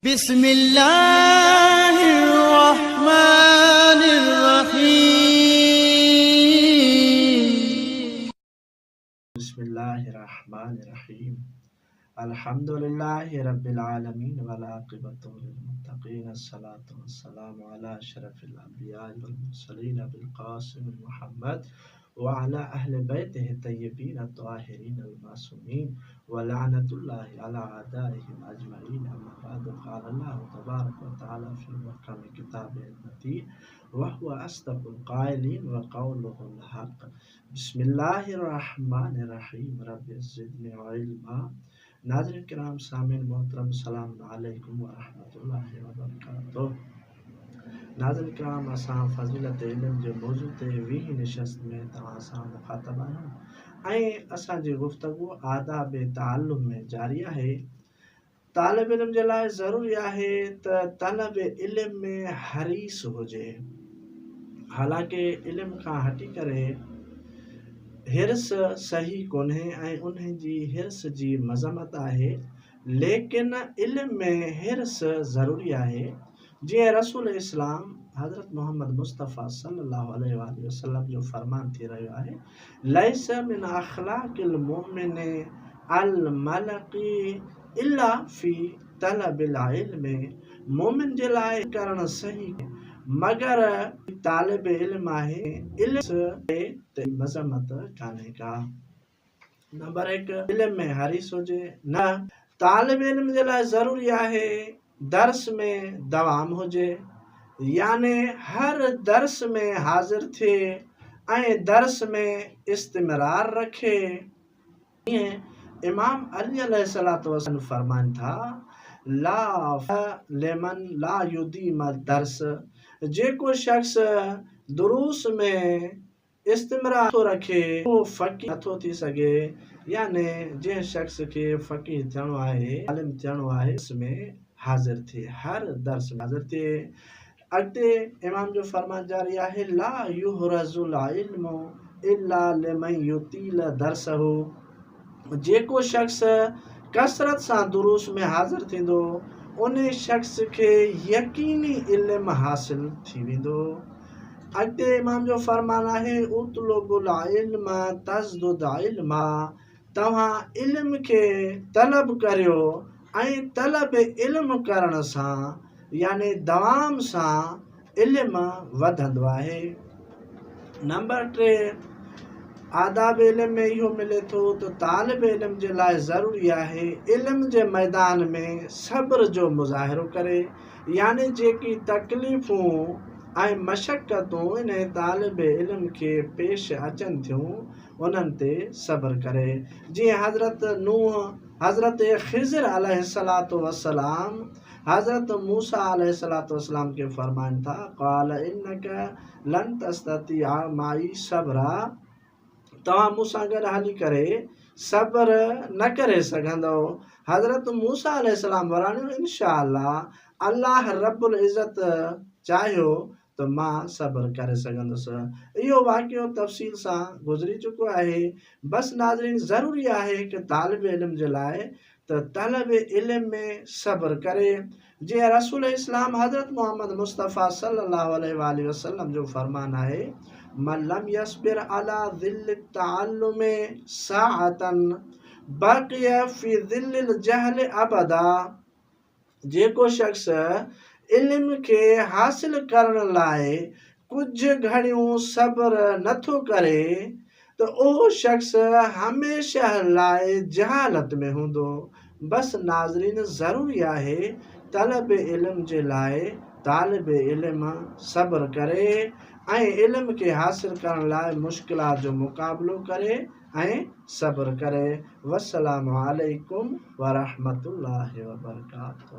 बिस्मिल्लाहिर्रहमानिर्रहीम। बिस्मिल्लाहिर्रहमानिर्रहीम। अल्हम्दुलिल्लाहि रब्बिल आलमीन वल आक़िबतु लिल मुत्तक़ीन। अस्सलातु वस्सलामु अला अशरफिल अंबिया वल मुरसलीन अबिल क़ासिम मुहम्मद व अला अहलि बैतिहि तय्यबीन अत्ताहिरीन अल मासूमीन व लअनतुल्लाहि अला अदाइहिम अजमईन। अम्मा बाद क़ाल अल्लाहु तबारक व तआला फ़ी मुहकमि किताबिहिल मतीन व हुवा अस्दक़ुल क़ाइलीन व क़ौलुहुल हक़। बिस्मिल्लाहिर्रहमानिर्रहीम। रब्बि ज़िदनी इल्मा। नाज़रीन किराम, सामीन मोहतरम, सलाम अलैकुम व रहमतुल्लाहि व बरकातुहू। नाज़रीन किराम, असां फ़ज़ीलत इल्म जे मौज़ू ते वीह निशस्त में तव्हां सां मुख़ातब आहियूं ऐं असांजी गुफ़्तगू आदाब ताल्लुम में जारी आहे। तालिब इल्म जे लाइ ज़रूरी आहे त तलब इल्म में हरीस हुजे। हालांकि इल्म खां हटी करे हिर्स सही कोन्हे ऐं उन जी हिर्स जी मज़मत आहे, लेकिन इल्म में हिर्स ज़रूरी आहे। जीअं रसूल इस्लाम हज़रत मोहम्मद मुस्तफ़ा सल्लल्लाहु अलैहि वसल्लम जो फरमान थी रहियो आहे, लैस मिन अख़लाक़िल मुमिन अल मलक़ी इल्ला फ़ी तलबिल इल्म। मोमिन जे लाइ करणु सही मगर तालिब इल्म आहे, इल्म ते मज़मत कान्हे का। नंबर 1, इल्म में हरीस हुजे। न तालिब इल्म जे लाइ ज़रूरी आहे दर्स में दवाम हुजे, याने हर दर्स में हाज़िर थिए ऐं दर्स में इस्तिमरार रखे। इमाम अली अलैहिस्सलातु वस्सलाम फरमाइन था, ला लिमन ला युदीम दर्स। जेको शख्स दुरूस में इस्तिमरार थो रखे वो फ़क़ीह नथो थी सघे। याने जंहिं शख्स खे फ़क़ीह थियणो आहे, आलिम थियणो आहे, इसमें हाज़िर थिए, हर दर्स में हाज़िर थिए। अॻिते इमाम जो फरमान जारी आहे, ला युहरज़ुल इल्मु इल्ला लिमन युतील दर्सहु। जेको शख्स कसरत सां दुरूस में हाज़िर थींदो, उन शख्स खे यकीनी इल्म हासिल थी वेंदो। अॻिते इमाम जो फरमान आहे, उतलुबुल इल्म तज़दुद इल्मा। तव्हां इल्म खे तलब करियो ऐं तलब इल्म करण सां याने दवाम सां इल्म वधंदो आहे। नंबर 3, आदाब इल्म में इहो मिले थो त तालिब इल्म जे लाइ ज़रूरी आहे इल्म जे मैदान में सब्र जो मुज़ाहिरो करे, याने जेकी तकलीफ़ूं ऐं मशक़तूं इन तालिब इल्म खे पेश अचनि थियूं उन्हनि ते सब्र करे। जीअं हज़रत नूह, हज़रत ख़िज़िर अलैहिस्सलातु वस्सलाम हज़रत मूसा अलैहिस्सलातु वस्सलाम के फरमाइन था, क़ाल इन्नक लन तस्ततिअ माई सब्रा। तव्हां मूंसां गॾु हली करे सब्र न करे सघंदव। हज़रत मूसा अलैहिस्सलाम वराणियो, इंशा अल्लाह अल्लाह रब्बुल इज़्ज़त चाहियो त मां सब्र करे सघंदुसि। इहो वाक़ियो तफ़सील सां गुज़री चुको आहे। बस नाज़रीन, ज़रूरी आहे कि तालिब इल्म जे लाइ त तलब इल्म में सब्र करे। जीअं रसूल इस्लाम हज़रत मोहम्मद मुस्तफ़ा सल्लल्लाहु अलैहि वसल्लम जो फरमान आहे, मन लम यस्बिर अला ज़िल्ल तअल्लुम साअतन बक़िय फ़ी ज़िल्लिल जहल अबदा। जेको शख्स इल्म खे हासिल करण लाइ कुझु घड़ियूं सब्र नथो करे त उहो शख्स हमेशह लाइ जहालत में हूंदो। बस नाज़रीन, ज़रूरी आहे तलब इल्म जे लाइ तालिब इल्म सब्र करे ऐं इल्म खे हासिल करण लाइ मुश्किलात जो मुक़ाबिलो करे ऐं सब्र करे। वस्सलामु अलैकुम व रहमतुल्लाहि व बरकातुहू।